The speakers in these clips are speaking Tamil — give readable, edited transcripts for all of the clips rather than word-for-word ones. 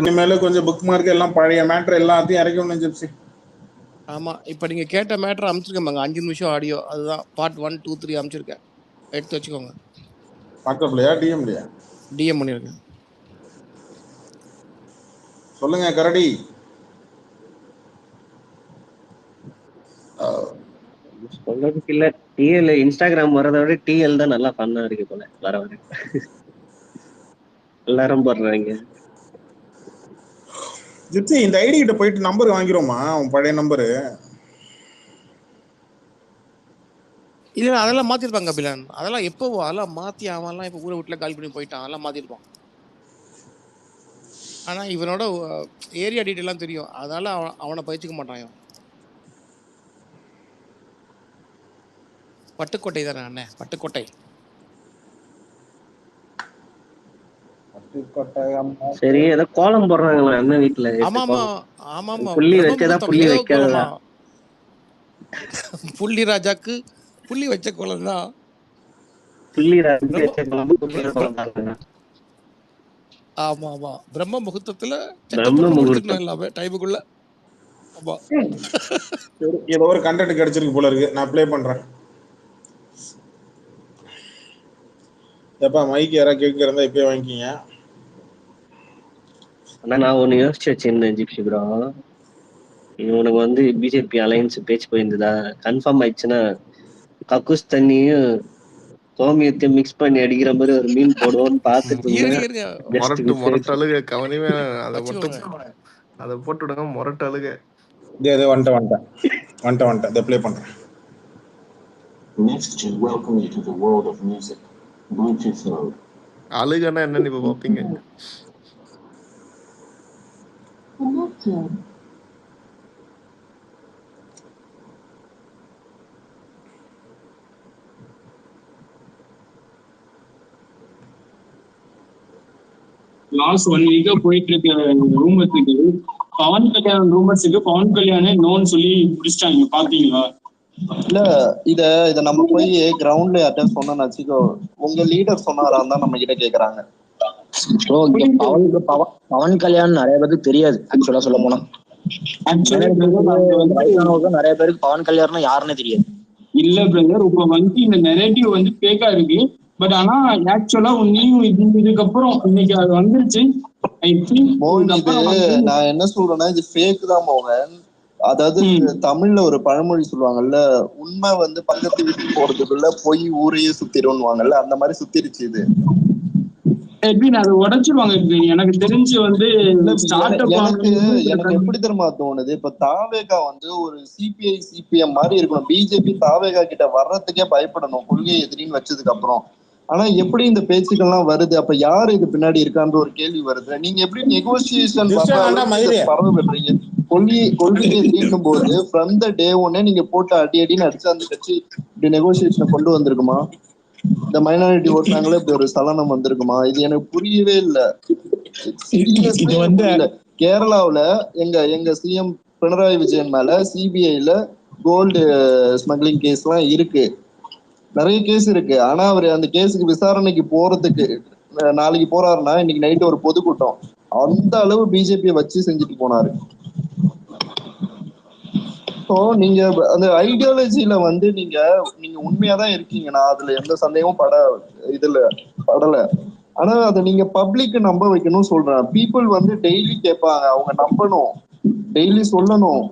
இனிமேல கொஞ்சம் புக் மார்க் எல்லாம் பழைய மேட்டர் எல்லாத்தையும் இறக்கி ஒன்று ஜிப்சி. ஆமாம், இப்போ நீங்கள் கேட்ட மேட்ரு அமைச்சிருக்கேன் 5 நிமிஷம் ஆடியோ, அதுதான் பார்ட் 1, 2, 3 அமைச்சிருக்கேன், எடுத்து வச்சுக்கோங்க. வாட்ஸ்அப்லையா டிஎம்லையா? டிஎம் பண்ணியிருக்கேன். சொல்லுங்க கரடி. சொல்றதுக்கு இல்ல, டிஎல் இன்ஸ்டாகிராம் வரதை விட டிஎல் தான் நல்லா ஃபன்னா இருக்கு போல. வர எல்லாரும் போடுறாங்க. ஜிப்சி இந்த ஐடி கிட்ட போயிட்டு நம்பர் வாங்கிருவோமா, உன் பழைய நம்பரு? இல்லை அதெல்லாம் மாற்றிருப்பாங்க கபிலன், அதெல்லாம் எப்போவோ அதெல்லாம் மாற்றி அவன்லாம் இப்போ ஊரை வீட்டில் காலி பண்ணி போயிட்டான், அதெல்லாம் மாற்றிருப்பான். ஆனால் இவனோட ஏரியா டீட்டெயிலாம் தெரியும், அதனால அவனை பயிற்சிக்க மாட்டான். இவன் பட்டுக்கோட்டை தானே அண்ணே, பட்டுக்கோட்டை. சரி, ஏதோ கோலம் போடுறாங்களா அண்ணன் வீட்டுல? ஆமாமா ஆமாமா, புள்ளி வச்சதா புள்ளி வைக்காதா? புள்ளி ராஜாக்கு புள்ளி வச்ச கோலம் தான். ஆமா ஆமா, பிரம்ம முகூர்த்தத்துல எல்லாமே டைமுக்குள்ள. ஏதோ ஒரு கண்டென்ட் கிடைச்சிருக்கு போல இருக்கு, நான் ப்ளே பண்றேன். எப்பா மைக் யாரா கேட்கிறதா இப்பயே வாங்கிக்கிங்க. ஆனா நான் ஒண்ணு யோசிச்சு வச்சிருந்தேன் ஜிப்சி ப்ரோ, இவனுக்கு வந்து பிஜேபி அலையன்ஸ் பேச்சு போயிருந்ததா, கன்ஃபார்ம் ஆயிடுச்சுன்னா கக்கூஸ் தண்ணியும் கோமியத்தையும் மிக்ஸ் பண்ணி அடிக்கிற மாதிரி ஒரு மீன் போடுவோம்னு பாத்துட்டு கவனிமே. அதை போட்டு விடுங்க, மொரட்டு அழுக. வந்துட்டேன் ப்ளே பண்றேன். அழுகன்னா என்னன்னு இப்ப பாப்பீங்க. லாஸ்ட் 1 வீக்கா போயிட்டு இருக்க ரூமர்ஸுக்கு பவன் கல்யாணம் பவன் கல்யாணம் நோன்னு சொல்லி முடிச்சிட்டாங்க, பாத்தீங்களா? இல்ல இத நம்ம போய் கிரவுண்ட்ல யார்ட்ட சொன்னோம்னு வச்சுக்கோ, உங்க லீடர் சொன்னாராம் தான் நம்ம கிட்ட கேக்குறாங்க. பவன் கல்யாணம் நிறைய பேருக்கு தெரியாது ஆக்சுவலா சொல்ல போனா. நிறைய பேருக்கு பவன் கல்யாணம் யாருன்னு தெரியாது. இல்ல பிரதர், இப்ப வந்து இந்த நெரேட்டிவ் வந்து பேக்கா இருக்கு. பட் ஆனா ஆக்சுவலா நீயும் இதுக்கப்புறம் இன்னைக்கு அது வந்துருச்சு. நான் என்ன சொல்றேன்னா, இது ஃபேக் தான் மோகன். அதாவது தமிழ்ல ஒரு பழமொழி சொல்லுவாங்கல்ல, உண்மை வந்து பக்கத்து வீட்டுக்கு போறதுக்குள்ள போய் ஊரையே சுத்திடுவாங்கல்ல, அந்த மாதிரி சுத்திருச்சு இது. அதை உடைச்சிருவாங்க. எனக்கு தெரிஞ்சு வந்து எனக்கு எப்படி தெரியுமா தோணுது, இப்ப தாவேகா வந்து ஒரு சிபிஎம் மாதிரி இருக்கணும். பிஜேபி தாவேகா கிட்ட வர்றதுக்கே பயப்படணும் கொள்கை எதிரின்னு வச்சதுக்கு அப்புறம். ஆனா எப்படி இந்த பேச்சுக்கள்லாம் வருது? அப்ப யாரு இது பின்னாடி இருக்கான்ற ஒரு கேள்வி வருது. நீங்க எப்படி நெகோசியேஷன் பரவ பெற்றீங்க? கொள்கை எதிரிக்கும் போது ஃப்ரம் த டே ஒன்னே நீங்க போட்டு அடின்னு அடிச்சு அந்த கட்சி இப்படி நெகோசியேஷனை கொண்டு வந்திருக்குமா? இந்த மைனாரிட்டி ஓட்டாங்களே இப்படி ஒரு சலனம் வந்திருக்குமா? இது எனக்கு புரியவே இல்லை. கேரளாவுல எங்க சிஎம் பினராயி விஜயன் மேல சிபிஐல கோல்டு ஸ்மக்லிங் கேஸ் எல்லாம் இருக்கு, நிறைய கேஸ் இருக்கு. ஆனா அவரு அந்த கேஸுக்கு விசாரணைக்கு போறதுக்கு நாளைக்கு போறாருன்னா இன்னைக்கு நைட்டு ஒரு பொதுக்கூட்டம், அந்த அளவு பிஜேபியை வச்சு செஞ்சுட்டு போனாரு. ஸோ நீங்க அந்த ஐடியாலஜில வந்து நீங்க உண்மையாதான் இருக்கீங்கன்னா அதுல எந்த சந்தேகமும் படல. ஆனா அதை நீங்க பப்ளிக் நம்ப வைக்கணும்னு சொல்றேன். பீப்புள் வந்து டெய்லி கேட்பாங்க, அவங்க நம்பணும், டெய்லி சொல்லணும்.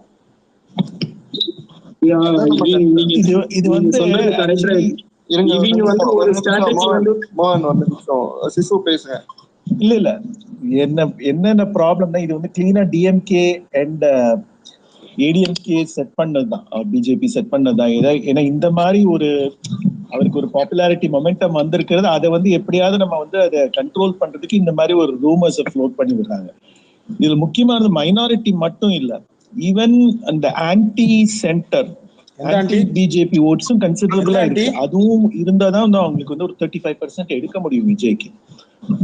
இது வந்து சிசு பேசுங்க. இல்ல என்னென்ன ப்ராப்ளம்னா, இது வந்து கிளீனா டிஎம்கே அண்ட் ஏடிஎம்கே செட் பண்ணதுதான், பிஜேபி செட் பண்ணதுதான். ஏன்னா இந்த மாதிரி அவருக்கு ஒரு பாப்புலாரிட்டி மொமெண்டம் வந்திருக்கிறது, அதை வந்து எப்படியாவது நம்ம வந்து அதை கண்ட்ரோல் பண்றதுக்கு இந்த மாதிரி ஒரு ரூமர்ஸ் ஃப்ளோட் பண்ணி விடுறாங்க. இதுல முக்கியமானது மைனாரிட்டி மட்டும் இல்ல, ஈவன் அந்த ஆன்டி சென்டர் ஆன்டி பிஜேபி ஓட்ஸும் கன்சிடரபிளா இருக்கு. அதுவும் இருந்தாதான் வந்து அவங்களுக்கு வந்து ஒரு 35% எடுக்க முடியும் விஜய்க்கு.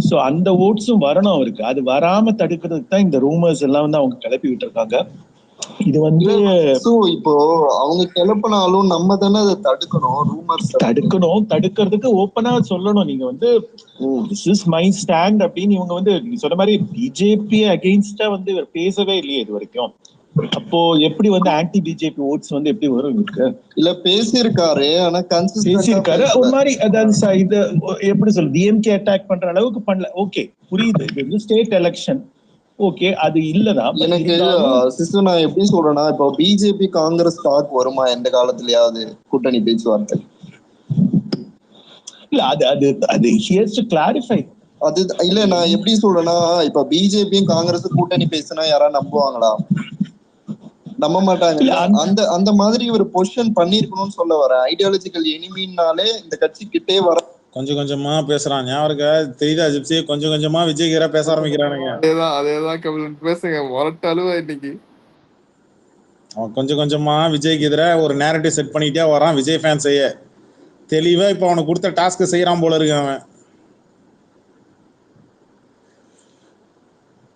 சோ அந்த ஓட்ஸும் வரணும் அவருக்கு. அது வராம தடுக்கிறதுக்கு தான் இந்த ரூமர்ஸ் எல்லாம் வந்து அவங்க கிளப்பி விட்டு இருக்காங்க. இது வந்து இப்போ அவங்க கிளப்பினாலும் நம்ம தானே அதை தடுக்கணும். ரூமர்ஸ் தடுக்கிறதுக்கு ஓப்பனா சொல்லணும். நீங்க வந்து திஸ் இஸ் மை ஸ்டாண்ட் அப்படின்னு இவங்க வந்து நீங்க சொன்ன மாதிரி பிஜேபி அகெயின்ஸ்டா வந்து இவர் பேசவே இல்லையே இது வரைக்கும். அப்போ எப்படி வந்து ஆன்டி பிஜேபி ஓட்ஸ் வந்து எப்படி வரும் இவருக்கு? இல்ல பேசியிருக்காரு, ஆனா பேசியிருக்காரு ஒரு மாதிரி. அதாவது இது எப்படி சொல்ல, டிஎம்கே அட்டாக் பண்ற அளவுக்கு பண்ணல. ஓகே புரியுது, இது வந்து ஸ்டேட் எலெக்ஷன். ஓகே அது இல்லதான். எனக்கு சிஸ்டர் நான் எப்படி சொல்றேன்னா, இப்போ பிஜேபி காங்கிரஸ் டாக் வருமா எந்த காலத்துலயாவது கூட்டணி பேச்சுவார்த்தை? இல்ல அது அது அது ஹியர்ஸ் டு கிளாரிஃபை. அது இல்ல நான் எப்படி சொல்றேன்னா, இப்ப பிஜேபியும் காங்கிரஸ் கூட்டணி பேசினா யாராவது நம்புவாங்களா? நம்ப மாட்டாங்க. அந்த அந்த மாதிரி ஒரு பொசிஷன் பண்ணிருக்கணும்னு சொல்ல வரேன். ஐடியாலஜிக்கல் எனிமின்னாலே இந்த கட்சி கிட்டே வர கொஞ்சம் கொஞ்சமா பேசுறான். ஞாபகம் தெரியுதா ஜிப்சி? கொஞ்சம் கொஞ்சமா விஜய்கீரா பேச ஆரம்பிக்கிறானுங்க. அதேதான் கபிலன் பேசுங்க, மொரட்டாலுவா இன்னைக்கு. அவன் கொஞ்சம் கொஞ்சமா விஜய்க்கு எதிராக ஒரு நேரட்டிவ் செட் பண்ணிட்டே வரான். விஜய் ஃபேன் செய்ய தெளிவா இப்ப அவனுக்கு கொடுத்த டாஸ்க் செய்யறான் போல இருக்கு அவன்.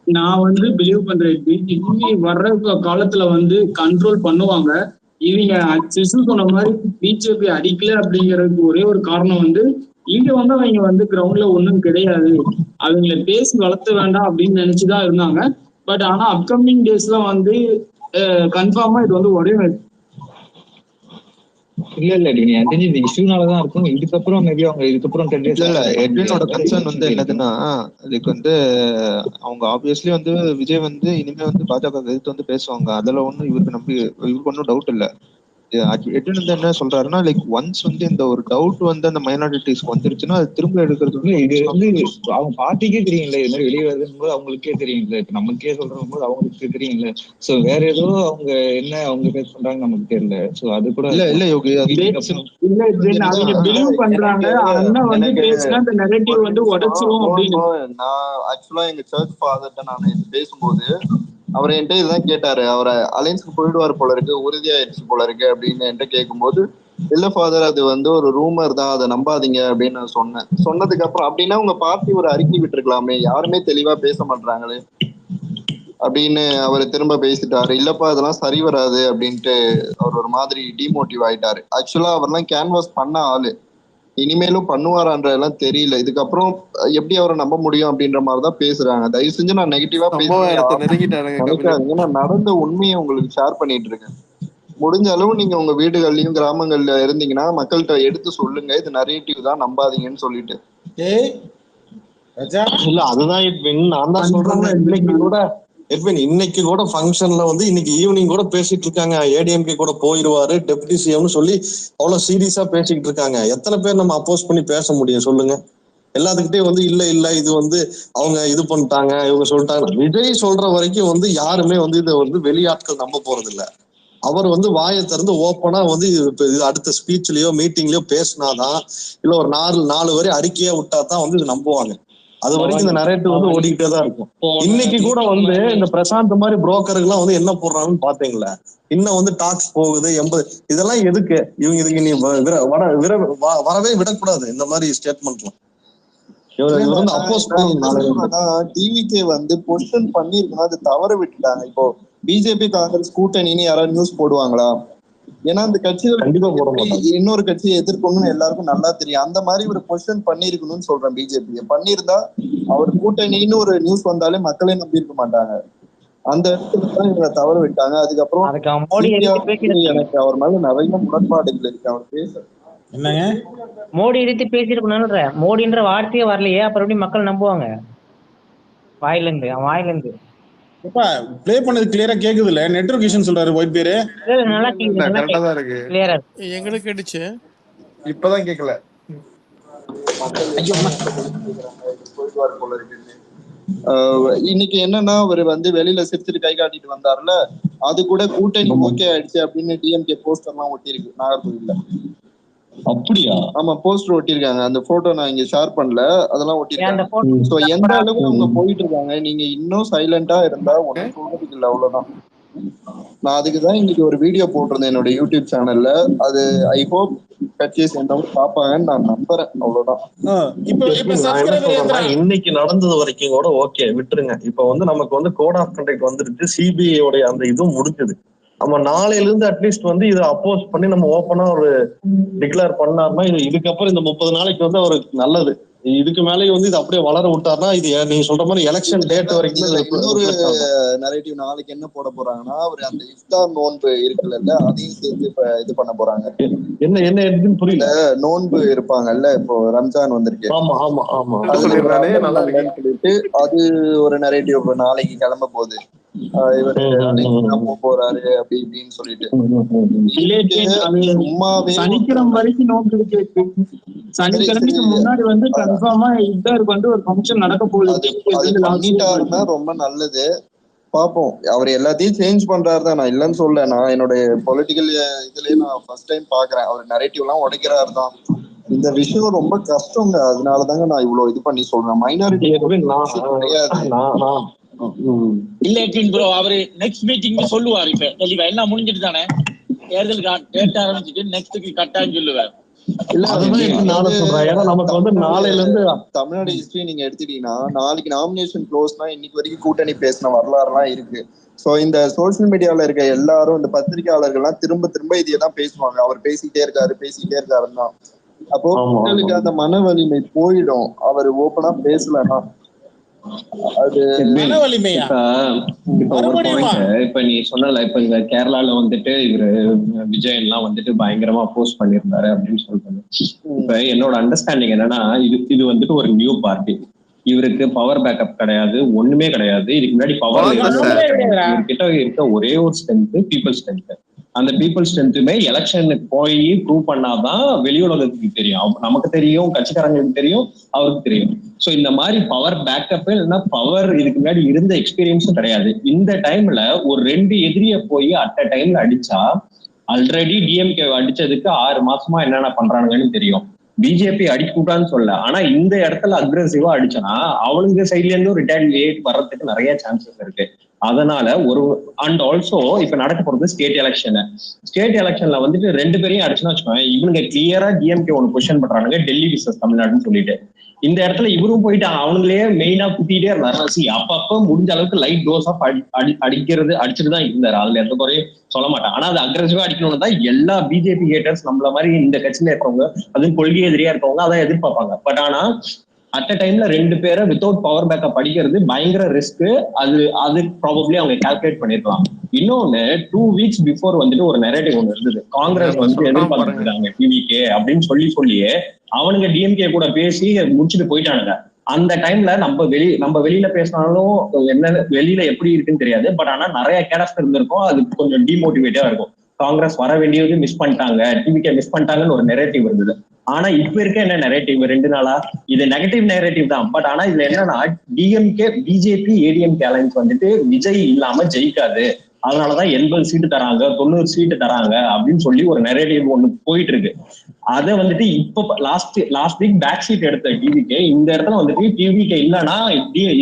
நான் வந்து பிலீவ் பண்றேன், இனிமே வர்ற காலத்துல வந்து கண்ட்ரோல் பண்ணுவாங்க. இவங்க சிசு சொன்ன மாதிரி பிஜேபி அடிக்கல அப்படிங்கிறதுக்கு ஒரே ஒரு காரணம் வந்து இங்க வந்து அவங்க வந்து கிரவுண்ட்ல ஒன்றும் கிடையாது, அவங்கள பேசி வளர்த்த வேண்டாம் அப்படின்னு நினைச்சுதான் இருந்தாங்க. பட் ஆனா அப்கமிங் டேஸ்ல வந்து கன்ஃபார்மா இது வந்து ஒரே இல்ல நீங்க இந்த இஷ்யூனாலதான் இருக்கும். இதுக்கப்புறம் மேபி அவங்க இதுக்கப்புறம் எட்வினோட கன்சர்ன் வந்து என்னதுன்னா, இதுக்கு வந்து அவங்க ஆப்வியஸ்லி வந்து விஜய் வந்து இனிமே வந்து பாஜக எதிர்த்து வந்து பேசுவாங்க. அதுல ஒன்னும் இவருக்கு ஒன்னும் டவுட் இல்ல. எட்வின் வந்து என்ன சொல்றாருன்னா, லைக் ஒன்ஸ் வந்து இந்த ஒரு டவுட் வந்து அந்த மைனாரிட்டிஸ்க்கு வந்துருச்சுன்னா அது திரும்ப எடுக்கிறது இது வந்து அவங்க பார்ட்டிக்கே தெரியும்ல, இது மாதிரி வெளியே வருதுன்னு போது அவங்களுக்கே தெரியும்ல. இப்ப நமக்கே சொல்ற போது அவங்களுக்கு தெரியும்ல. சோ வேற ஏதோ அவங்க என்ன அவங்க பேச பண்றாங்க நமக்கு தெரியல. சோ அது கூட இல்ல யோகி அவங்க பிலீவ் பண்றாங்க. அண்ணா வந்து பேசினா அந்த நெகட்டிவ் வந்து உடைச்சிரும் அப்படின்னு. நான் ஆக்சுவலா எங்க சர்ச் ஃபாதர்ட்ட நான் பேசும்போது அவர் என்கிட்ட இதுதான் கேட்டாரு. அவரை அலைன்ஸ்க்கு போயிடுவார் போல இருக்கு, உறுதியாயிடுச்சு போல இருக்கு அப்படின்னு என்கிட்ட கேட்கும்போது, இல்ல ஃபாதர் அது வந்து ஒரு ரூமர் தான், அதை நம்பாதீங்க அப்படின்னு நான் சொன்னேன். சொன்னதுக்கு அப்புறம் அப்படின்னா உங்க பார்ட்டி ஒரு அறிக்கை விட்டுருக்கலாமே, யாருமே தெளிவா பேச மாட்டாங்களே அப்படின்னு அவர் திரும்ப பேசிட்டாரு. இல்லப்பா அதெல்லாம் சரி வராது அப்படின்ட்டு அவர் ஒரு மாதிரி டிமோட்டிவ் ஆயிட்டாரு. ஆக்சுவலா அவர்லாம் கேன்வாஸ் பண்ண ஆளு, இனிமேலும் பண்ணுவாரான்றதெல்லாம் தெரியல. இதுக்கப்புறம் எப்படி அவரை நம்ப முடியும் அப்படின்ற மாதிரிதான் பேசுறாங்க. தயவு செஞ்சு நான் நெகட்டிவா பேசுறேன், நான் நடந்த உண்மையை உங்களுக்கு ஷேர் பண்ணிட்டு இருக்கேன். முடிஞ்ச அளவு நீங்க உங்க வீடுகள்லயும் கிராமங்கள்ல இருந்தீங்கன்னா மக்கள்கிட்ட எடுத்து சொல்லுங்க, இது நரேட்டிவ் தான், நம்பாதீங்கன்னு சொல்லிட்டு. இல்ல அதுதான் எட்வின், நான் தான் சொல்றேன். இன்னைக்கு கூட ஃபங்க்ஷன்ல வந்து இன்னைக்கு ஈவினிங் கூட பேசிட்டு இருக்காங்க, ஏடிஎம்கே கூட போயிருவாரு டெப்யூட்டி சிஎம்னு சொல்லி அவ்வளவு சீரியஸா பேசிக்கிட்டு இருக்காங்க. எத்தனை பேர் நம்ம அப்போஸ் பண்ணி பேச முடியும் சொல்லுங்க? எல்லாத்துக்கிட்டே வந்து இல்ல இது வந்து அவங்க இது பண்ணிட்டாங்க இவங்க சொல்லிட்டாங்க. விஜய் சொல்ற வரைக்கும் வந்து யாருமே வந்து இதை வந்து வெளியாட்கள் நம்ப போறது இல்ல. அவர் வந்து வாயை திறந்து ஓப்பனா வந்து இது அடுத்த ஸ்பீச்லயோ மீட்டிங்லயோ பேசினாதான், இல்ல ஒரு 4 வரை அறிக்கையா விட்டா தான் வந்து இது நம்புவாங்க. அது வரைக்கும் இந்த நரேட்டிவ் வந்து ஓடிக்கிட்டே தான் இருக்கும். இன்னைக்கு கூட வந்து இந்த பிரசாந்த் மாதிரி புரோக்கருக்கு எல்லாம் வந்து என்ன போடுறாங்கன்னு பாத்தீங்களா? இன்னும் வந்து டாக்ஸ் போகுது 80, இதெல்லாம் எதுக்கு? இவங்க இதுக்கு நீ வரவே விடக்கூடாது இந்த மாதிரி ஸ்டேட்மெண்ட்லாம். டிவிகே வந்து பொசிஷன் பண்ணிருக்கணும், அது தவற விட்டுட்டாங்க. இப்போ பிஜேபி காங்கிரஸ் கூட்டணின்னு யாராவது நியூஸ் போடுவாங்களா? ஏன்னா அந்த கட்சிகள் இன்னொரு கட்சியை எதிர்க்கணும்னு எல்லாருக்கும் நல்லா தெரியும். அந்த மாதிரி ஒரு பொசிஷன் பண்ணிருக்கணும்னு சொல்றேன். பிஜேபி பண்ணிருந்தா அவர் கூட்டணின்னு ஒரு நியூஸ் வந்தாலே மக்களே நம்பி இருக்க மாட்டாங்க. அந்த இடத்துலதான் இவங்க தவற விட்டாங்க. அதுக்கப்புறம் எனக்கு அவர் மேல நிறைய முரண்பாடுகள் இருக்கு. அவர் பேச மோடி எதிர்த்து பேசிருக்கணும்ன்ற மோடின்ற வார்த்தையே வரலையே, அப்புறம் எப்படி மக்கள் நம்புவாங்க? வாயிலிருந்து ப்ளே பண்ணது கிளியரா கேக்குது இல்ல? நெட்வொர்க் இஷ்யூ சொல்றாரு ஒயிட் பேரு. நல்லா கரெக்டா தான் இருக்கு. கிளியரா எங்களுக்கு கேட்டுச்சு, இப்பதான் கேட்கல. இன்னைக்கு என்னன்னா அவர் வந்து வெளியில சிரிச்சுட்டு கை காட்டிட்டு வந்தாருல, அது கூட கூட்டணி ஓகே ஆயிடுச்சு அப்படின்னு டிஎம்கே போஸ்டர் எல்லாம் ஒட்டி இருக்கு நாகர்கோவில்ல. அப்படியா? ஆமா, போஸ்டர் ஒட்டிருக்காங்க. அந்த போட்டோ நான் இங்க ஷேர் பண்ணல, அதெல்லாம் ஒட்டிருக்காங்க. சோ எந்த அளவுக்கு அவங்க போயிட்டு இருக்காங்க. நீங்க இன்னும் சைலண்டா இருந்தா ஒன்னும் சொல்றதுக்கு இல்ல, அவ்வளவுதான். நான் அதுக்குதான் இன்னைக்கு ஒரு வீடியோ போட்டிருந்தேன் என்னோட யூடியூப் சேனல்ல. அது ஐ ஹோப் கட்சியை சேர்ந்தவங்க பாப்பாங்கன்னு நான் நம்புறேன். அவ்வளவுதான். நான் என்ன சொல்றேன்னா இன்னைக்கு நடந்தது வரைக்கும் கூட ஓகே விட்டுருங்க. இப்ப வந்து நமக்கு வந்து கோட் ஆஃப் கண்டக்ட் வந்துருச்சு, சிபிஐ உடைய அந்த இதுவும் முடிஞ்சது. நம்ம நாளையில இருந்து அட்லீஸ்ட் வந்து இதை அப்போஸ் பண்ணி நம்ம ஓப்பனா ஒரு டிக்ளேர் பண்ணாருன்னா இது இதுக்கப்புறம் இந்த 30 நாளைக்கு வந்து அவருக்கு நல்லது. இதுக்கு மேலே வந்து இது அப்படியே வளர விட்டாருன்னா இது நீங்க சொல்ற மாதிரி எலெக்ஷன் டேட் வரைக்கும் இன்னொரு நரேட்டிவ் நாளைக்கு என்ன போட போறாங்கன்னா, அவர் அந்த இஃப்தார் நோன்பு இருக்குல்ல, அதையும் சேர்த்து இப்ப இது பண்ண போறாங்க. என்ன என்ன எதுன்னு புரியல. நோன்பு இருப்பாங்கல்ல, இப்போ ரம்ஜான் வந்திருக்கு. ஆமா ஆமா ஆமா. சொல்லிட்டு அது ஒரு நரேட்டிவ் நாளைக்கு கிளம்ப போகுது. இவரு போறாரு அப்படி இப்படின்னு சொல்லிட்டு சனிக்கிழமை வரைக்கும் நோன்பு இருக்கு. சனிக்கிழமைக்கு முன்னாடி வந்து கன்ஃபார்மா இஃப்தாருக்கு வந்து ஒரு ஃபங்க்ஷன் நடக்க போகுது. பண்ணிட்டாருன்னா ரொம்ப நல்லது. பாப்போம். அவர் எல்லாத்தையும் சேஞ்ச் பண்றாருதான், நான் இல்லைன்னு சொல்ல. நான் என்னோட பொலிட்டிக்கல் இதுலயே நான் ஃபர்ஸ்ட் டைம் பாக்குறேன். அவர் நரேட்டிவ் எல்லாம் உடைக்கிறாரு தான். இந்த விஷயம் ரொம்ப கஷ்டங்க. அதனாலதாங்க நான் இவ்வளவு இது பண்ணி சொல்றேன். மைனாரிட்டி இல்ல ப்ரோ, அவரு நெக்ஸ்ட் மீட்டிங் சொல்லுவாரு. இப்ப தெளிவா எல்லாம் முடிஞ்சிட்டு தானே, தேர்தல் டேட் ஆரம்பிச்சுட்டு நெக்ஸ்ட்க்கு கட்டாயம் சொல்லுவார். தமிழ்நாடு ஹிஸ்டரி நீங்க எடுத்துட்டீங்கன்னா நாளைக்கு நாமினேஷன் க்ளோஸ்னா இன்னைக்கு வரைக்கும் கூட்டணி பேசின வரலாறு எல்லாம் இருக்கு. சோ இந்த சோசியல் மீடியால இருக்க எல்லாரும் இந்த பத்திரிகையாளர்கள் எல்லாம் திரும்ப திரும்ப இதையதான் பேசுவாங்க. அவர் பேசிட்டே இருக்காருன்னு தான். அப்போ மக்களுக்கு அந்த மன வலிமை போயிடும் அவர் ஓப்பனா பேசலன்னா. அது இப்ப நீ சொன்னல, இப்ப இங்க கேரளால வந்துட்டு இவரு விஜய் எல்லாம் வந்துட்டு பயங்கரமா போஸ்ட் பண்ணிருந்தாரு அப்படின்னு சொல்றாங்க. இப்ப என்னோட அண்டர்ஸ்டாண்டிங் என்னன்னா, இது வந்துட்டு ஒரு நியூ பார்ட்டி. இவருக்கு பவர் பேக்கப் கிடையாது, ஒண்ணுமே கிடையாது. இதுக்கு முன்னாடி பவர் கிட்ட இருக்க ஒரே ஒரு ஸ்ட்ரென்த் பீப்புள் ஸ்ட்ரென்த். அந்த பீப்புள் ஸ்ட்ரென்த்துமே எலெக்ஷனுக்கு போய் ப்ரூவ் பண்ணாதான் வெளி உலகத்துக்கு தெரியும். நமக்கு தெரியும், கட்சிக்காரங்களுக்கு தெரியும், அவருக்கு தெரியும். சோ இந்த மாதிரி பவர் பேக்கப் இல்லைன்னா பவர் இதுக்கு முன்னாடி இருந்த எக்ஸ்பீரியன்ஸும் கிடையாது. இந்த டைம்ல ஒரு 2 எதிரிய போய் அட் அ டைம்ல அடிச்சா, ஆல்ரெடி டிஎம்கே அடிச்சதுக்கு 6 மாசமா என்னென்ன பண்றானுங்கன்னு தெரியும். பிஜேபி அடிக்கூடாதுன்னு சொல்ல, ஆனா இந்த இடத்துல அக்ரெசிவா அடிச்சனா அவனுங்க சைட்ல இருந்து ரிட்டாலியேட் வர்றதுக்கு நிறைய சான்சஸ் இருக்கு. அதனால ஒரு அண்ட் ஆல்சோ இப்ப நடக்க போறது ஸ்டேட் எலெக்ஷன்ல வந்துட்டு 2 பேரையும் அடிச்சுன்னா வச்சுக்கோங்க, இவனுங்க கிளியரா டிஎம்கே ஒன்று கொஸ்டின் பண்றானுங்க, டெல்லி விசஸ் தமிழ்நாடுன்னு சொல்லிட்டு. இந்த இடத்துல இவரும் போயிட்டு அவங்களே மெயினா குத்திட்டே இருந்தாரு. அப்பப்ப முடிஞ்ச அளவுக்கு லைட் டோஸ் ஆஃப் அடிச்சுட்டுதான் இருந்தாரு. அதுல எந்த குறையும் சொல்ல மாட்டாங்க. ஆனா அது அக்ரெசிவா அடிக்கணும்னு தான் எல்லா பிஜேபி ஹேட்டர்ஸ் நம்மள மாதிரி இந்த கட்சியில இருக்கவங்க, அதுவும் கொள்கை எதிரியா இருக்கவங்க அதான் எதிர்பார்ப்பாங்க. பட் ஆனா அட் அ டைம்ல 2 பேரை வித்தவுட் பவர் பேக்கப் அடிக்கிறது பயங்கர ரிஸ்க். அது ப்ராபப்ளி அவங்க கால்குலேட் பண்ணிருக்கலாம். இன்னொன்னு 2 வீக்ஸ் பிஃபோர் வந்துட்டு ஒரு நெரேட்டிவ் ஒன்று இருந்தது. காங்கிரஸ் வந்து எதிர்பார்த்துருக்காங்க டிவிகே அப்படின்னு சொல்லியே அவனுங்க டிஎம்கே கூட பேசி முடிச்சுட்டு போயிட்டானுங்க. அந்த டைம்ல நம்ம வெளியில பேசினாலும் என்ன வெளியில எப்படி இருக்குன்னு தெரியாது. பட் ஆனா நிறைய கேரக்டர் இருந்திருக்கும். அது கொஞ்சம் டிமோட்டிவேட்டா இருக்கும். காங்கிரஸ் வர வேண்டியது மிஸ் பண்ணிட்டாங்க, டிவிகே மிஸ் பண்ணிட்டாங்கன்னு ஒரு நெரேட்டிவ் இருந்தது. ஆனா இப்ப இருக்க என்ன நெரேட்டிவ் 2 நாளா இது நெகட்டிவ் நெரேட்டிவ் தான். பட் ஆனா இதுல என்னன்னா, டிஎம்கே பிஜேபி ஏடிஎம்கே அலைன்ஸ் வந்துட்டு விஜய் இல்லாம ஜெயிக்காது, அதனாலதான் 80 சீட்டு தராங்க, 90 சீட்டு தராங்க அப்படின்னு சொல்லி ஒரு நெரேட்டிவ் ஒண்ணு போயிட்டு இருக்கு. அதை வந்துட்டு இப்ப லாஸ்ட் வீக் பேக் சீட் எடுத்த டிவிகே இந்த இடத்துல வந்துட்டு டிவிகே இல்லைன்னா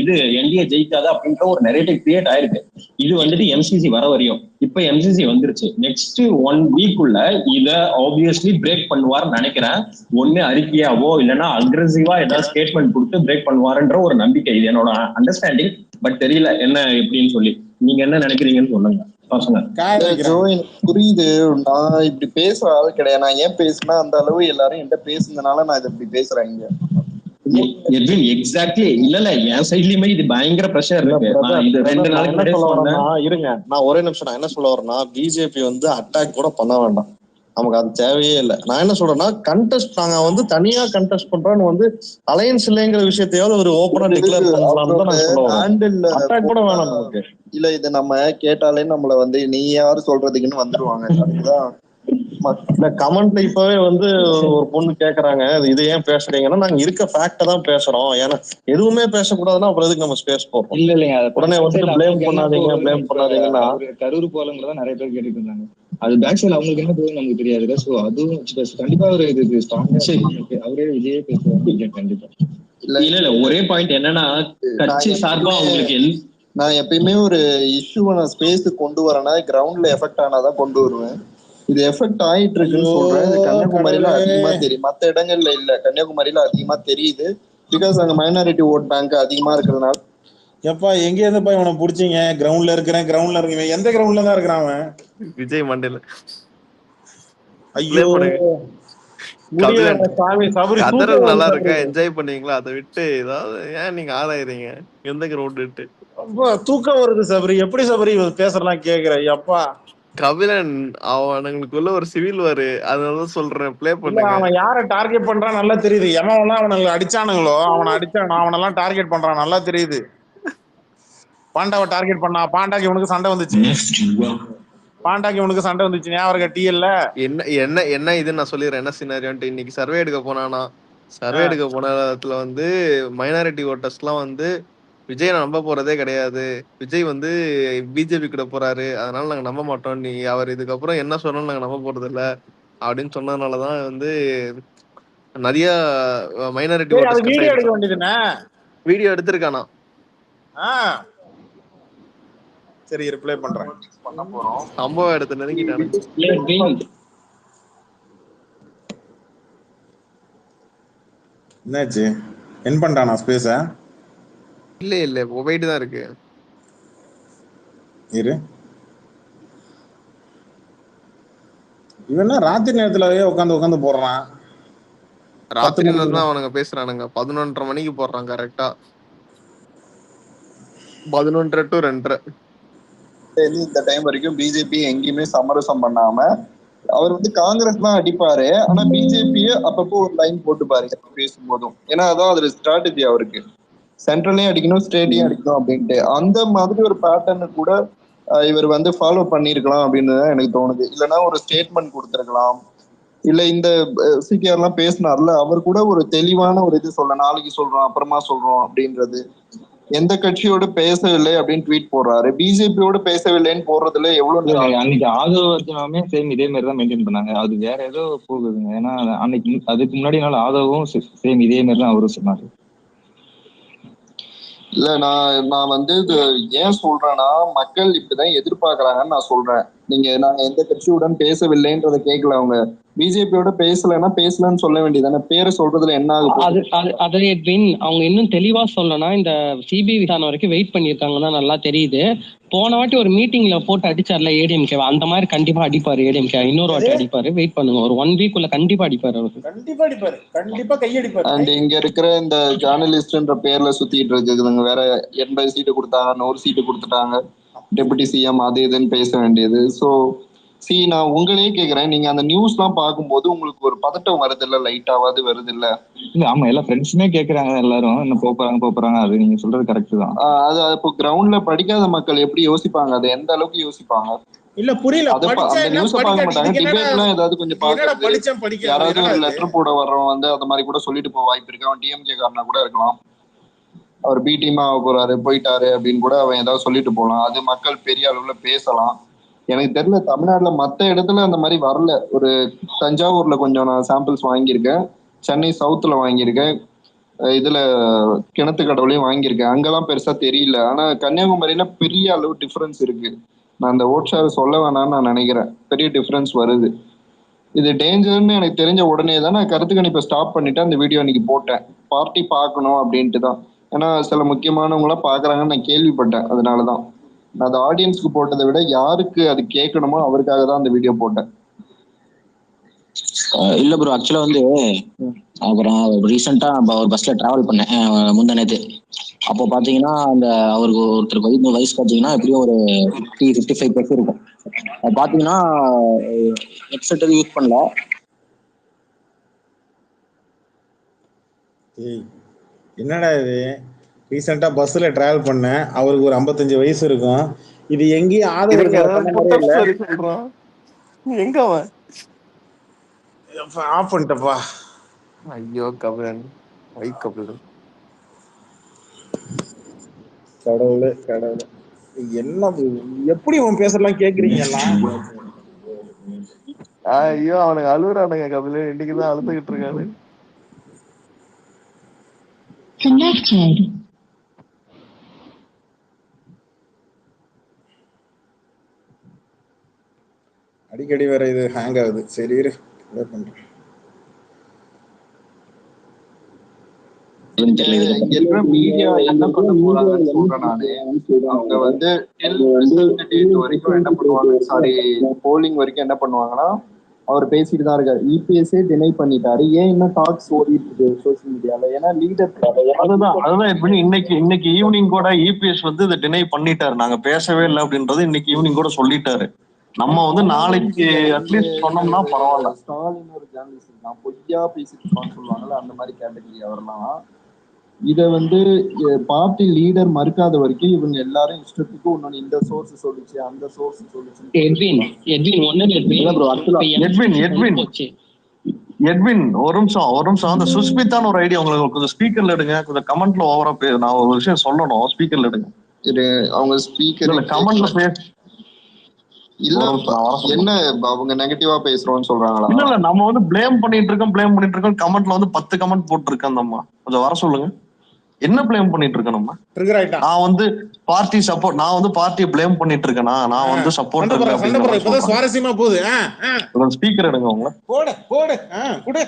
இது என்டிஏ ஜெயிக்காது அப்படின்ற ஒரு நெரேட்டிவ் கிரியேட் ஆயிருக்கு. இது வந்துட்டு எம்சிசி வர வரையும். இப்ப எம்சிசி வந்துருச்சு. நெக்ஸ்ட் 1 வீக்குள்ள இத ஆப்வியஸ்லி பிரேக் பண்ணுவார்னு நினைக்கிறேன். ஒண்ணு அறிக்கையாவோ இல்லைன்னா அக்ரெசிவா ஏதாவது ஸ்டேட்மெண்ட் கொடுத்து பிரேக் பண்ணுவாருன்ற ஒரு நம்பிக்கை. இது என்னோட அண்டர்ஸ்டாண்டிங். பட் தெரியல என்ன எப்படின்னு சொல்லி. நீங்க என்ன நினைக்கிறீங்கன்னு சொல்லுங்க. புரியுது. நான் இப்படி பேசுற ஆள் கிடையாது. நான் ஏன் பேசுனா அந்த அளவு எல்லாரும் என்கிட்ட பேசுனதுனால நான் இதை இப்படி பேசுறேன். இங்க எக்ஸாக்ட்லி இல்ல என் சைட்லயுமே இது பயங்கர பிரஷர் இருக்கு. இருங்க, நான் ஒரே நிமிஷம். நான் என்ன சொல்ல வரேன்னா, பிஜேபி வந்து அட்டாக் கூட பண்ண வேண்டாம், நமக்கு அது தேவையே இல்லை. நான் என்ன சொல்றேன்னா, கண்டெஸ்ட் நாங்க வந்து தனியா கண்டெஸ்ட் பண்றோம்னு வந்து அலையன்ஸ் இல்லைங்கிற விஷயத்தையாவது ஒரு ஓப்பனா டிக்ளேர் பண்ணலாம் தான் நான் சொல்லுவேன். அட்டாக் கூட வேணாம் நமக்கு. இல்ல இதை நம்ம கேட்டாலே நம்மள வந்து நீ யாரு சொல்றதுக்குன்னு வந்துருவாங்க. அதுதான் இந்த கமெண்ட்ல இப்பவே வந்து ஒரு பொண்ணு கேக்குறாங்க, இது ஏன் பேசுறீங்கன்னா, நாங்க இருக்க ஃபேக்ட தான் பேசுறோம். ஏன்னா எதுவுமே பேசக்கூடாதுன்னா அப்புறம் எதுக்கு நம்ம ஸ்பேஸ் போறோம்? இல்லைங்க, உடனே வந்து பிளேம் பண்ணாதீங்கன்னா கரூர் போலங்களதான் நிறைய பேர் கேட்டுட்டு இருந்தாங்க. அது பேக் சைடு அவங்களுக்கு என்ன போகுது நமக்கு தெரியாது. சோ அதுவும் கண்டிப்பா ஒரு இது ஸ்ட்ராங்கா அவரே விஜயே பேசுவாங்க கண்டிப்பா. இல்ல ஒரே பாயிண்ட் என்னன்னா, கட்சி சார்பா அவங்களுக்கு நான் எப்பயுமே ஒரு இஷ்யூவை நான் ஸ்பேஸுக்கு கொண்டு வரேன்னா கிரவுண்ட்ல எஃபெக்ட் ஆனாதான் கொண்டு வருவேன். இது எஃபெக்ட் ஆயிட்டு இருக்குன்னு ஐயோ சொல்றேன். இது கன்னியாகுமரியில கடவுளே. அதிகமா தெரியும், மத்த இடங்கள்ல இல்ல. கன்னியாகுமரியில அதிகமா தெரியுது. பிகாஸ் அங்க மைனாரிட்டி ஓட் பேங்க் அதிகமா இருக்கிறதுனால. எப்பா எங்க இருந்துப்பா இவனை புடிச்சீங்க? கிரவுண்ட்ல இருக்கேன். எந்த கிரவுண்ட்ல தான் இருக்கிறான் அவன்? விஜய் மண்டேல ஐயோ முடியல கபிலன் சாமி. சபரி தூக்கம் கதறல் நல்லா வருது இருக்கா, சபரி. என்ஜாய் பண்ணீங்களா? அதை விட்டு ஏதாவது ஏன் நீங்க ஆளாயிரீங்க? எந்த கிரவுண்ட் விட்டு அப்பா தூக்கம் வருது சபரி. எப்படி சபரி பேசுறலாம் கேக்குற? அப்பா கபிலன் அவனுங்களுக்குள்ள ஒரு சிவில் வாரு, அதனாலதான் சொல்றேன், ப்ளே இல்ல பண்ணுங்க. அவன் யார டார்கெட் பண்றான் நல்லா தெரியுது. எவன் அவனுங்களை அடிச்சானுங்களோ அவனெல்லாம் டார்கெட் பண்றான் நல்லா தெரியுது. பாண்டாவை டார்கெட் பண்ணா. பாண்டாக்கு இவனுக்கு சண்டை வந்துச்சு. ஞாபகம் இருக்கா டிஎல்ல? என்ன என்ன என்ன இதுன்னு நான் சொல்லிடுறேன் என்ன சினாரியோன்ட்டு. இன்னைக்கு சர்வே எடுக்க போனானா, சர்வே எடுக்க போன இடத்துல வந்து மைனாரிட்டி ஓட்டர்ஸ்லாம் வந்து விஜய் நம்ப போறதே கிடையாது, விஜய் வந்து பிஜேபி கிட்ட போறாரு, அதனால நாங்க நம்ப மாட்டோம், நீ அவர் இதுக்கப்புறம் என்ன சொன்னாலும் நாங்க நம்ப போறது இல்ல அப்படின்னு சொன்னதுனாலதான் வந்து நிறைய மைனாரிட்டி சரி அது ஓட்டர்ஸ் கட் வீடியோ எடுக்க ஆயிடுச்சு. வேண்டியதுன்னு. வீடியோ எடுத்திருக்கானா? சரி ரிப்ளை பண்றேன். பண்ண போறோம். சம்பவ இடத்துல நெருங்கிட்டானுங்க. என்னாச்சு? என் பண்ணிட்டானா ஸ்பேஸ? இல்ல போயிட்டு தான் இருக்கு. இரு. இவன் ராத்திரி நேரத்துலவே உட்காந்து போடுறான். ராத்திரி நேரம் தான் அவனுங்க பேசுறானுங்க. 11:30 மணிக்கு போடுறான் கரெக்டா. 11:30 to 2:30. இந்த டைம் வரைக்கும் பிஜேபி எங்கேயுமே சமரசம் பண்ணாம அவர் வந்து காங்கிரஸ் தான் அடிப்பாரு. ஆனா பிஜேபியே அப்பப்போ ஒரு லைன் போட்டுப்பாரு பேசும்போதும். ஏன்னா அதான் அதுல ஸ்ட்ராட்டஜி அவருக்கு. சென்ட்ரலையும் அடிக்கணும், ஸ்டேட்டையும் அடிக்கணும் அப்படின்ட்டு. அந்த மாதிரி ஒரு பேட்டர்னு கூட இவர் வந்து ஃபாலோ பண்ணிருக்கலாம் அப்படின்னு தான் எனக்கு தோணுது. இல்லைன்னா ஒரு ஸ்டேட்மெண்ட் கொடுத்துருக்கலாம். இல்ல இந்த சிடிஆர் எல்லாம் பேசினார்ல, அவர் கூட ஒரு தெளிவான ஒரு இது சொல்ல, நாளைக்கு சொல்றோம் அப்புறமா சொல்றோம் அப்படின்றது. எந்த கட்சியோட பேசவில்லை அப்படின்னு ட்வீட் போடுறாரு, பிஜேபியோட பேசவில்லைன்னு போடுறதுல எவ்வளவு அன்னைக்கு ஆதவர்ஜுனாவுமே சேம் இதே மாதிரி தான் மெயின்டைன் பண்ணாங்க. அது வேற ஏதோ போகுதுங்க. ஏன்னா அன்னைக்கு அதுக்கு முன்னாடி நாள் ஆதவும் சேம் இதே மாதிரி தான் அவரும் சொன்னாரு. இல்ல நான் வந்து இது ஏன் சொல்றேன்னா, மக்கள் இப்படிதான் எதிர்பார்க்கறாங்கன்னு நான் சொல்றேன். நாங்க எந்த கட்சியுடன் பேசவில்லைன்றத கேட்கல. அவங்க பிஜேபியோட பேசலன்னா பேசலன்னு சொல்ல வேண்டியதானே. பேரை சொல்றதுல என்ன அவங்க இன்னும் தெளிவா சொல்லனா இந்த சிபிஐ விசாரணை வரைக்கும் வெயிட் பண்ணிருக்காங்கன்னா நல்லா தெரியுது. போன வாட்டி ஒரு மீட்டிங்ல போட்டு அடிச்சார்ல ஏடிஎம்கே, அந்த மாதிரி கண்டிப்பா அடிப்பாரு ஏடிஎம்கே. இன்னொரு வாட்டி அடிப்பாரு, வெயிட் பண்ணுங்க. ஒரு 1 வீக் உள்ள கண்டிப்பா அடிப்பாரு அவரு. கண்டிப்பா கையடிப்பாரு. அண்ட் இங்க இருக்கிற இந்த ஜேர்னலிஸ்ட்ன்ற பேர்ல சுத்திட்டு இருக்குதுங்க. வேற 80 சீட்டு கொடுத்தாங்க, 100 சீட்டு கொடுத்துட்டாங்க, டெபுட்டி சிஎம் அது இதுன்னு பேச வேண்டியது. ஸோ நான் உங்களையே கேக்குறேன், நீங்க அந்த நியூஸ் எல்லாம் பார்க்கும்போது உங்களுக்கு ஒரு பதட்டம் வருது இல்ல? லைட்டாவது வருது இல்ல? ஆமா, எல்லா ஃப்ரெண்ட்ஸுமே கேக்குறாங்க, எல்லாரும் என்ன போறாங்க. அது நீங்க சொல்றது கரெக்ட் தான். அது இப்போ கிரவுண்ட்ல படிக்காத மக்கள் எப்படி யோசிப்பாங்க? அது எந்த அளவுக்கு யோசிப்பாங்க? இல்ல புரியல. அந்த நியூஸ் பார்க்க மாட்டாங்க. டிபேட்லாம் ஏதாவது கொஞ்சம் பாக்குறது. யாராவது ஒரு லெட்டர் போட வர்றோம் வந்து அந்த மாதிரி கூட சொல்லிட்டு போக வாய்ப்பு இருக்கு. அவன் டிஎம்கே காரனா கூட இருக்கலாம். அவர் பி டீமா ஆக போறாரு, போயிட்டாரு அப்படின்னு கூட அவன் ஏதாவது சொல்லிட்டு போகலாம். அது மக்கள் பெரிய அளவுல பேசலாம். எனக்கு தெரியல தமிழ்நாட்டுல மத்த இடத்துல அந்த மாதிரி வரல. ஒரு தஞ்சாவூர்ல கொஞ்சம் நான் சாம்பிள்ஸ் வாங்கியிருக்கேன், சென்னை சவுத்துல வாங்கியிருக்கேன், இதுல கிணத்து கடவுளையும் வாங்கியிருக்கேன். அங்கெல்லாம் பெருசா தெரியல. ஆனா கன்னியாகுமரியில பெரிய அளவு டிஃபரன்ஸ் இருக்கு. நான் அந்த ஓட் ஷேர் சொல்ல வேணாம்னு நான் நினைக்கிறேன். பெரிய டிஃபரன்ஸ் வருது. இது டேஞ்சர்னு எனக்கு தெரிஞ்ச உடனே தான் நான் கருத்து கணிப்பை ஸ்டாப் பண்ணிட்டு அந்த வீடியோ இன்னைக்கு போட்டேன். பார்ட்டி பார்க்கணும் அப்படின்ட்டு தான். ஏன்னா சில முக்கியமானவங்களாம் பாக்குறாங்கன்னு நான் கேள்விப்பட்டேன். அதனாலதான் நான் அது ஆடியன்ஸ்க்கு போட்டதை விட யாருக்கு அது கேட்கணுமோ அவருக்காக தான் அந்த வீடியோ போட்டேன். இல்ல ப்ரோ, ஆக்சுவலா வந்து அப்புறம் ரீசெண்டா ஒரு பஸ்ல டிராவல் பண்ணேன் முந்தா நேத்து. அப்போ பாத்தீங்கன்னா அந்த அவருக்கு ஒருத்தருக்கு வயசு பாத்தீங்கன்னா எப்படியும் ஒரு 50-55 இருக்கும். பாத்தீங்கன்னா ஹெட்செட் யூஸ் பண்ணல. என்னடா இது? ரீசெண்டா பஸ்ல டிராவல் பண்ணேன், அவருக்கு ஒரு 55 வயசு இருக்கும். இது எங்கேயும் எங்க அவன் ஆஃப் பண்ணிட்டப்பா. ஐயோ கபிலன், கபிலன், கடவுளே என்ன எப்படி அவன் பேசலாம் கேக்குறீங்களா? ஐயோ அவனுக்கு அழுகுறானுங்க கபிலன். இன்னைக்குதான் அழுதுகிட்டு இருக்கானு. அடிக்கடி வேற இது ஹேங் ஆகுது. சரி இரு clear பண்றேன். இங்க இருக்கிற மீடியா என்ன பண்ண போறாங்கன்னு சொல்றேன் நானு. அவங்க வந்து ரிசல்ட் டேட் வரைக்கும் என்ன பண்ணுவாங்க, சாரி போலிங் வரைக்கும் என்ன பண்ணுவாங்கன்னா, அவர் பேசிட்டு தான் இருக்காரு. இபிஎஸ்ஏ டினை பண்ணிட்டாரு. ஏன் இன்னும் டாக்ஸ் ஓடிட்டு இருக்கு சோசியல் மீடியால? ஏன்னா லீடர் அதுதான் எப்படி இன்னைக்கு ஈவினிங் கூட இபிஎஸ் வந்து இதை டினை பண்ணிட்டாரு, நாங்க பேசவே இல்லை அப்படின்றது இன்னைக்கு ஈவினிங் கூட சொல்லிட்டாரு. நம்ம வந்து நாளைக்கு அட்லீஸ்ட் சொன்னோம்னா பரவாயில்ல. ஸ்டாலின் ஒரு ஜேர்னலிஸ்ட் தான், பொய்யா பேசிட்டு இருப்பான்னு சொல்லுவாங்கல்ல, அந்த மாதிரி கேட்டகரி அவர்லாம். இதை வந்து பார்ட்டி லீடர் மறுக்காத வரைக்கும் இவங்க எல்லாரும் இஷ்டத்துக்கு ஒன்னொன்னு இந்த சோர்ஸ் சொல்லுச்சு அந்த சோர்ஸ் சொல்லுச்சு. எட்வின் ஒரு நிமிஷம் அந்த சுஸ்மிதான்னு ஒரு ஐடியா உங்களுக்கு கொஞ்சம் ஸ்பீக்கர்ல எடுங்க, கொஞ்சம் கமெண்ட்ல ஓவரா நான் ஒரு விஷயம் சொல்லணும், ஸ்பீக்கர்ல எடுங்க. இது அவங்க ஸ்பீக்கர் கமெண்ட்ல பேச இல்ல என்ன அவங்க நெகட்டிவா பேசுறோம்னு சொல்றாங்களா? இல்ல நம்ம வந்து ப்ளேம் பண்ணிட்டு இருக்கோம் கமெண்ட்ல வந்து 10 கமெண்ட் போட்டுருக்கேன். அந்த அம்மா கொஞ்சம் வர சொல்லுங்க. என்ன ப்ளேம் பண்ணிட்டு இருக்கேன் நம்ம? நான் வந்து பார்ட்டி சப்போர்ட், நான் வந்து பார்ட்டியை ப்ளேம் பண்ணிட்டு இருக்கேனா? நான் வந்து சப்போர்ட் இப்பதான் சுவாரஸ்யமா போகுது. ஸ்பீக்கர் எடுங்க அவங்க போடு குடு.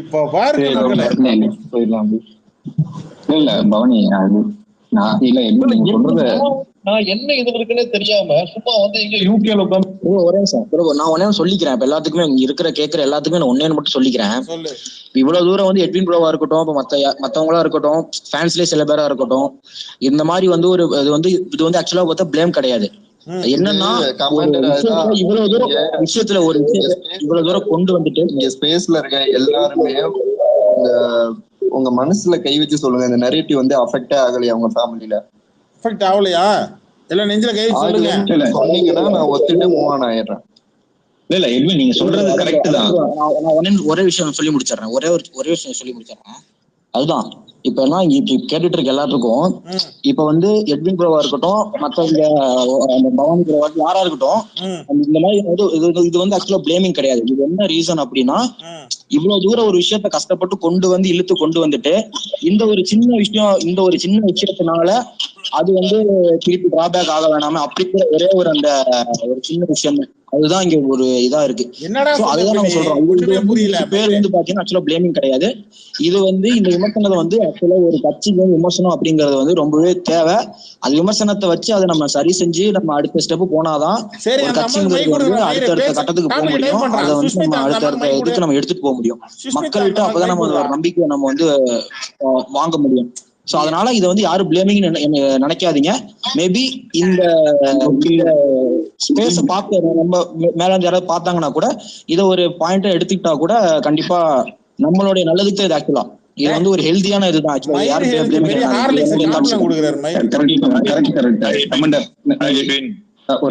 இப்ப பாருங்க போயிடலாம். இல்ல பவனி, நான் இல்ல என்ன சொல்றது, நான் என்ன இது இருக்குன்னே தெரியாம சும்மா வந்து இங்க யூகேல உட்காந்து ஒரே நிமிஷம் நான் ஒன்னே சொல்லிக்கிறேன். இப்ப எல்லாத்துக்குமே இங்க கேட்கிற எல்லாத்துக்குமே நான் ஒன்னே மட்டும் சொல்லிக்கிறேன். இவ்வளவு தூரம் வந்து எட்வின் ப்ரோவா இருக்கட்டும், இப்ப மத்தவங்களா இருக்கட்டும், ஃபேன்ஸ்லயே சில பேரா இருக்கட்டும், இந்த மாதிரி வந்து ஒரு இது வந்து ஆக்சுவலா பார்த்தா பிளேம் கிடையாது. என்னன்னா இவ்வளவு தூரம் விஷயத்துல இவ்வளவு தூரம் கொண்டு வந்துட்டு இங்க ஸ்பேஸ்ல இருக்க எல்லாருமே உங்க மனசுல கை வச்சு சொல்லுங்க, இந்த நரேட்டிவ் வந்து அஃபெக்டே ஆகலையா உங்க ஃபேமிலில? அஃபெக்ட் ஆகலையா? எல்லாம் நெஞ்சில கை சொல்லுங்க. சொன்னீங்கன்னா நான் ஒத்துட்டு மூவ் ஆன் ஆயிடுறேன். இல்ல எட்வின் நீங்க சொல்றது கரெக்ட் தான். நான் ஒரே விஷயம் சொல்லி முடிச்சிடறேன். ஒரே விஷயம் சொல்லி முடிச்சிடறேன். அதுதான் இப்ப எல்லாம் கேட்டுட்டு இருக்க எல்லாத்துக்கும், இப்ப வந்து எட்வின் ப்ரோவா இருக்கட்டும், மத்தவங்க பவானி ப்ரோவா யாரா இருக்கட்டும், இந்த மாதிரி இது வந்து ஆக்சுவலா பிளேமிங் கிடையாது. இது என்ன ரீசன் அப்படின்னா, இவ்வளவு தூரம் ஒரு விஷயத்த கஷ்டப்பட்டு கொண்டு வந்துட்டு இந்த ஒரு சின்ன விஷயத்தினால அது வந்து திருப்பி டிராபேக் ஆக வேணாம அப்படிங்கிற ஒரே ஒரு அந்த ஒரு சின்ன விஷயம், அதுதான் இங்க ஒரு இதா இருக்கு. அதுதான் நம்ம சொல்றோம். இது பேர் வந்து பாத்தீங்கன்னா ஆக்சுவலா பிளேமிங் கிடையாது. இது வந்து இந்த விமர்சனத்தை வந்து ஆக்சுவலா ஒரு கட்சிக்கு விமர்சனம் அப்படிங்கறது வந்து ரொம்பவே தேவை. அது விமர்சனத்தை வச்சு அதை நம்ம சரி செஞ்சு நம்ம அடுத்த ஸ்டெப் போனாதான் ஒரு கட்சிங்கிறது வந்து அடுத்தடுத்த கட்டத்துக்கு போக முடியும். அதை வந்து நம்ம அடுத்தடுத்த இதுக்கு நம்ம எடுத்துட்டு போக முடியும். மக்கள்கிட்ட அப்பதான் நம்ம ஒரு நம்பிக்கையை நம்ம வந்து வாங்க முடியும். சோ அதனால இதை வந்து யாரும் பிளேமிங் நினைக்காதீங்க. மேபி இந்த ஸ்பேஸ பார்க்க நம்ம மேல யாராவது பார்த்தாங்கன்னா கூட இதை ஒரு பாயிண்டா எடுத்துக்கிட்டா கூட கண்டிப்பா நம்மளுடைய நல்லதுக்கு இது ஆக்சுவலா இது வந்து ஒரு ஹெல்தியான இதுதான்.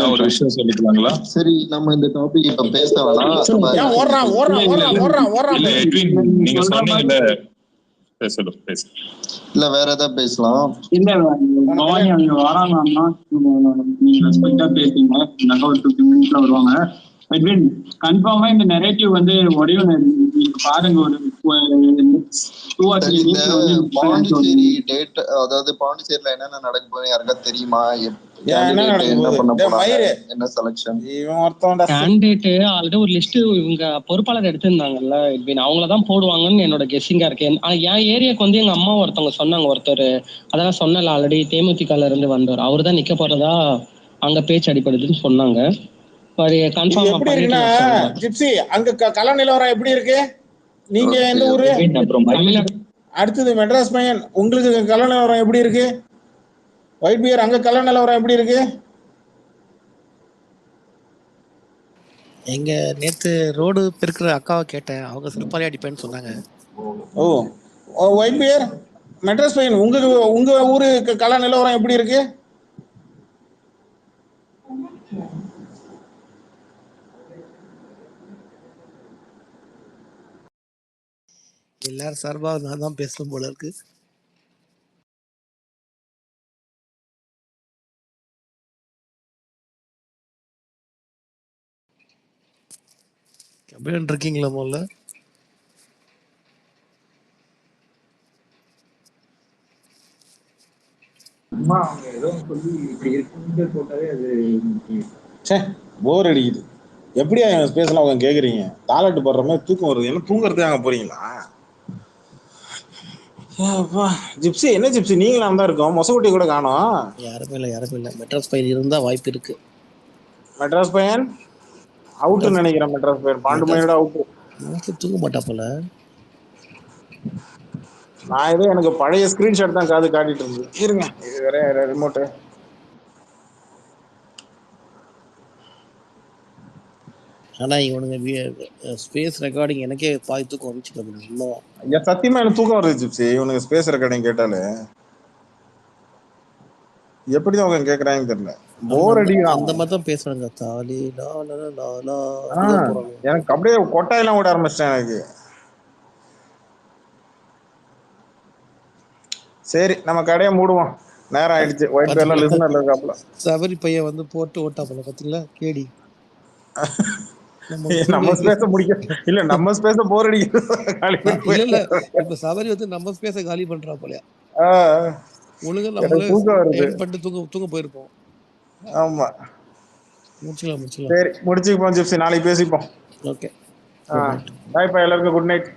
ஒரு விஷயம் சொல்லிக்கலாங்களா? சரி, நம்ம இந்த டாபிக் இப்ப பேச வேணாம். நீங்க சொன்னீங்கல்ல, இல்ல வேற ஏதாவது பேசலாம். இல்ல பவானி அவங்க வராங்கன்னா நீங்க ரெஸ்பெக்டா பேசுங்க. நல்ல ஒரு 2 minutes வருவாங்க. கன்ஃபார்மா இந்த நெரேட்டிவ் வந்து உடையும். நீங்க பாருங்க, பாண்டிச்சேரி டேட், அதாவது பாண்டிச்சேரியில என்னென்ன நடக்க போகுது யாருக்கா தெரியுமா? என்ன பண்ண போறாங்க, என்ன செலக்ஷன்? கேண்டிடேட் ஆல்ரெடி ஒரு லிஸ்ட் இவங்க பொறுப்பாளர் எடுத்திருந்தாங்கல்ல, அவங்களதான் போடுவாங்கன்னு என்னோட கெஸ்ஸிங்கா இருக்கு. ஆனா என் ஏரியாவுக்கு வந்து எங்க அம்மா ஒருத்தவங்க சொன்னாங்க, ஒருத்தர் அதான் சொன்னல ஆல்ரெடி தேமுதிகல இருந்து வந்தவர், அவர் தான் நிக்க போறதா அங்க பேச்சு அடிப்படுதுன்னு சொன்னாங்க. ஜிப்சி, அங்க கள நிலவரம் எப்படி இருக்கு? நீங்க எந்த ஊரு? அடுத்தது மெட்ராஸ் பையன், உங்களுக்கு கள நிலவரம் எப்படி இருக்கு? ஒயிட் பியர், அங்க கள நிலவரம் எப்படி இருக்கு? எங்க நேத்து ரோடு பெருக்கிற அக்காவை கேட்டேன், அவங்க சிறப்பாக அடிப்பேன்னு சொன்னாங்க. ஓ ஒயிட் பியர், மெட்ராஸ் பையன், உங்க ஊரு கள நிலவரம் எப்படி இருக்கு? எல்லாரும் சார்பாக நான் தான் பேசணும் போல இருக்கு. கபிலன் இருக்கீங்களா முதல்ல? அம்மா அவங்க ஏதோ சொல்லி இப்படி இருக்குன்னு போட்டாவே அது சே போர் அடிக்குது. எப்படியா என் ஸ்பேஸ்லாம் அவங்க கேட்குறீங்க? தாலாட்டு போடுற மாதிரி தூக்கம் வருது. என்ன தூங்குறதுக்கு அங்கே போறீங்களா? ஜிப்சி என்ன ஜிப்சி நீங்களாம் தான் இருக்கோம், மொசகுட்டி கூட காணோம். யாருமே இல்லை. மெட்ராஸ் பையன் இருந்தா வாய்ப்பு இருக்கு. மெட்ராஸ் பையன் அவுட்டுன்னு நினைக்கிறேன். மெட்ராஸ் பையன் பாண்டு மணியோட அவுட்டு. மோஸ்ட்லி தூங்க மாட்டா போல. நான் ஏதோ எனக்கு பழைய ஸ்கிரீன்ஷாட் தான் காது காட்டிட்டு இருந்தது. இருங்க இது வேற ரிமோட்டு. ஆனா இவனுங்க ஸ்பேஸ் ரெக்கார்டிங் எனக்கே பாய் தூக்கம் வந்துச்சு. ஐயா சத்தியமா எனக்கு தூக்கம் வருது ஜிப்சி. இவனுக்கு ஸ்பேஸ் ரெக்கார்டிங் கேட்டாலே எப்படிதான் அவங்க கேக்குறாங்கன்னு தெரியல. போர் அடிக்கிறான். அந்த மாதிரி தான் பேசுறாங்க. எனக்கு அப்படியே கொட்டாயெல்லாம் விட ஆரம்பிச்சிட்டேன் எனக்கு. சரி நம்ம கடையை மூடுவோம், நேரம் ஆயிடுச்சு. ஒயிட் பேர்ல லிசனர்ல இருக்காப்ல. சபரி பையன் வந்து போட்டு ஓட்டாப்ல பாத்தீங்களா கேடி. நம்ம ஸ்பேஸ முடிக்க இல்ல, நம்ம ஸ்பேஸ போர் அடிக்குது. இல்ல இப்ப சபரி வந்து நம்ம ஸ்பேஸ காலி பண்றா போலயா. ஒழுங்கா நம்மளே எண்ட் பண்ணிட்டு தூங்க போயிருப்போம். ஆமா முடிச்சுக்கலாம். சரி முடிச்சுப்போம் ஜிப்சி, நாளைக்கு பேசிப்போம். ஓகே பாய் பாய், எல்லாருக்கும் குட் நைட்.